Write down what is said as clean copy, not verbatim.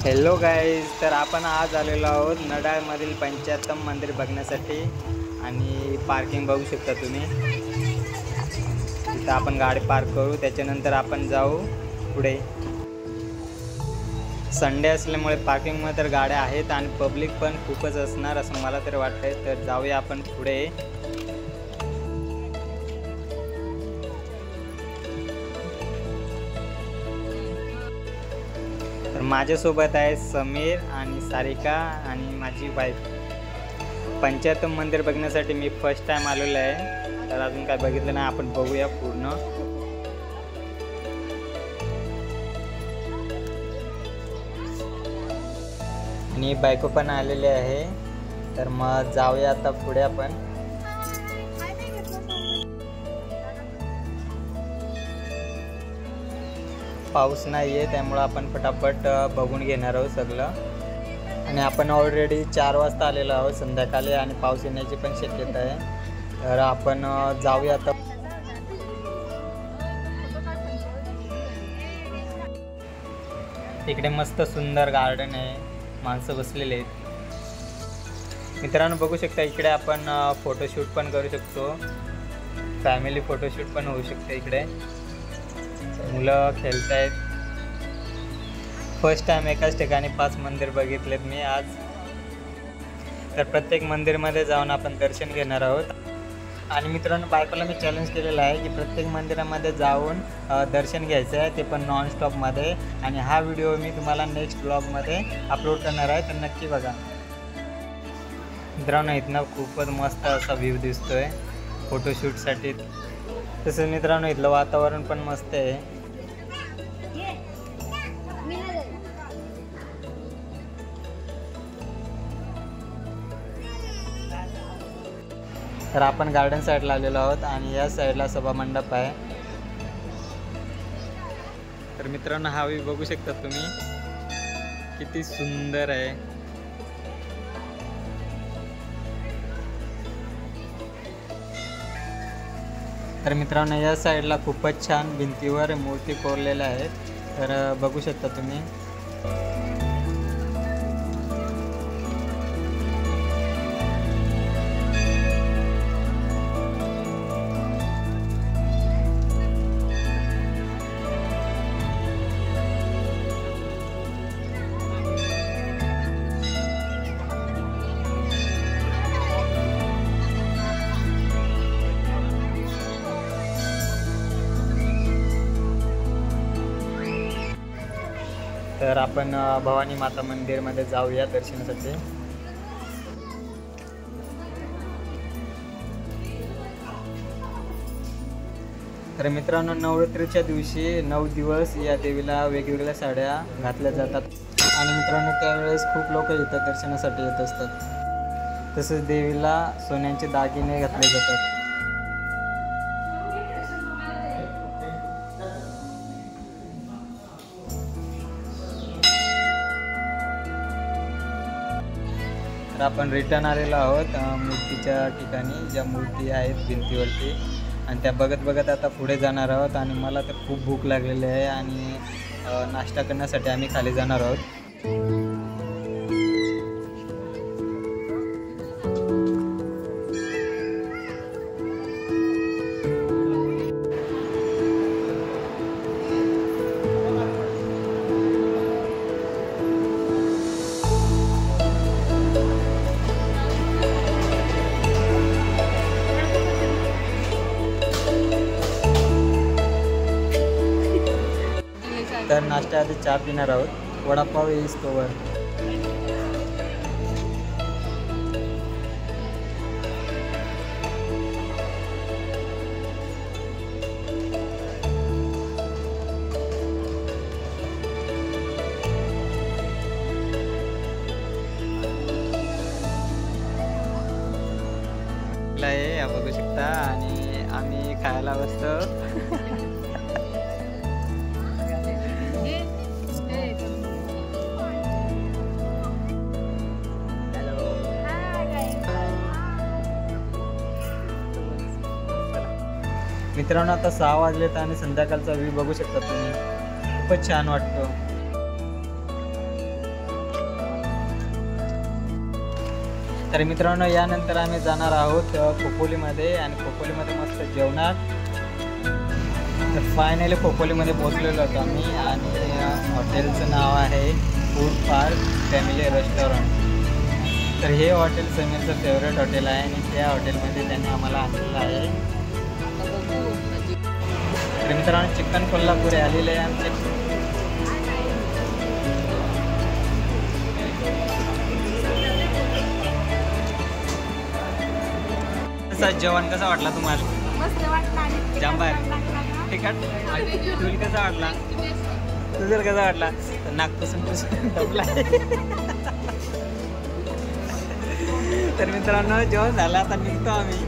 Hello guys, तर आपण आज आलेलो आहोत नडाळमधील पंचायतम मंदिर बघण्यासाठी आणि पार्किंग बघू शकता तुम्ही। इथं आपण गाडी पार्क करू, त्याच्यानंतर आपण जाऊ पुढे। संडे असल्यामुळे पार्किंगमध्ये तर गाड्या आहेत आणि पब्लिक पण खूपच असणार असं मला तरी वाटतंय। तर जाऊया आपण पुढे। तर माझ्यासोबत आहे समीर आणि सारिका आणि माझी वाईफ। पंचायतम मंदिर बघण्यासाठी मी फर्स्ट टाइम आलेलो आहे, तर अजून काय बघितलं नाही, आपण बघूया पूर्ण। आणि बायको पण आलेली आहे, तर मग जाऊया आता पुढे आपण। पाऊस नाही आहे त्यामुळे आपण फटाफट बघून घेणार आहोत सगळं। आणि आपण ऑलरेडी 4 वाजता आलेलो आहोत संध्याकाळी आणि पाऊस येण्याची पण शक्यता आहे, तर आपण जाऊया आता। इकडे मस्त सुंदर गार्डन आहे, माणसं बसलेले आहेत। मित्रांनो बघू शकता, इकडे आपण फोटोशूट पण करू शकतो, फॅमिली फोटोशूट पण होऊ शकते। इकडे मुलं खेळत आहेत। फर्स्ट टाइम एकाच ठिकाणी 5 मंदिर बघितलेत मी आज। तर प्रत्येक मंदिरमध्ये जाऊन आपण दर्शन घेणार आहोत। आणि मित्रांनो बायकोला मी चॅलेंज केलेलं आहे की प्रत्येक मंदिरामध्ये जाऊन दर्शन घ्यायचं आहे, ते पण नॉन स्टॉपमध्ये। आणि हा व्हिडिओ मी तुम्हाला नेक्स्ट ब्लॉगमध्ये अपलोड करणार आहे, तर नक्की बघा। मित्रांनो इथनं खूपच मस्त असा व्ह्यू दिसतोय फोटोशूटसाठी। तसंच मित्रांनो इथलं वातावरण पण मस्त आहे। तर आपण गार्डन साईडला आलेलो आहोत आणि या साईडला सभा मंडप आहे। तर मित्रांनो हा व्ह्यू बघू शकता तुम्ही, किती सुंदर आहे। तर मित्रांनो या साईडला खूपच छान भिंतीवर मूर्ती कोरलेल्या आहेत, तर बघू शकता तुम्ही। तर आपण भवानी माता मंदिरमध्ये जाऊया दर्शनासाठी। तर मित्रांनो नवरात्रीच्या दिवशी 9 दिवस या देवीला वेगवेगळ्या साड्या घातल्या जातात आणि मित्रांनो त्यावेळेस खूप लोक इथं दर्शनासाठी येत असतात। तसेच देवीला सोन्याचे दागिने घातले जातात। तर आपण रिटर्न आलेलो आहोत मूर्तीच्या ठिकाणी, ज्या मूर्ती आहेत भिंतीवरती, आणि त्या बघत बघत आता पुढे जाणार आहोत। आणि मला तर खूप भूक लागलेली आहे आणि नाश्ता करण्यासाठी आम्ही खाली जाणार आहोत। तर नाश्त्याआधी चहा पिणार आहोत, वडापाव येईस तोवर। आहे बघू शकता आणि आम्ही खायला बसतो। मित्रांनो आता 6 वाजलेत आणि संध्याकाळचा व्ह्यू बघू शकता तुम्ही, खूपच छान वाटतो। तर मित्रांनो यानंतर आम्ही जाणार आहोत खोपोलीमध्ये आणि खोपोलीमध्ये मस्त जेवणार. तर फायनली खोपोलीमध्ये पोहोचलेलो होतो आम्ही आणि हॉटेलचं नाव आहे फूड पार्क फॅमिली रेस्टॉरंट. तर हे हॉटेल समीरचं फेवरेट हॉटेल आहे आणि त्या हॉटेलमध्ये त्यांनी आम्हाला आणलेलं आहे. तर मित्रांनो चिकन कोल्हापुरी आलेले आहे आमचे. जेवण कसं वाटला तुम्हाला? मस्त वाटलं. जांबार तिखट तुला कसा वाटला? तुझं कसा वाटला? नागपूर दमला. तर मित्रांनो जेवण झालं आता निघतो आम्ही.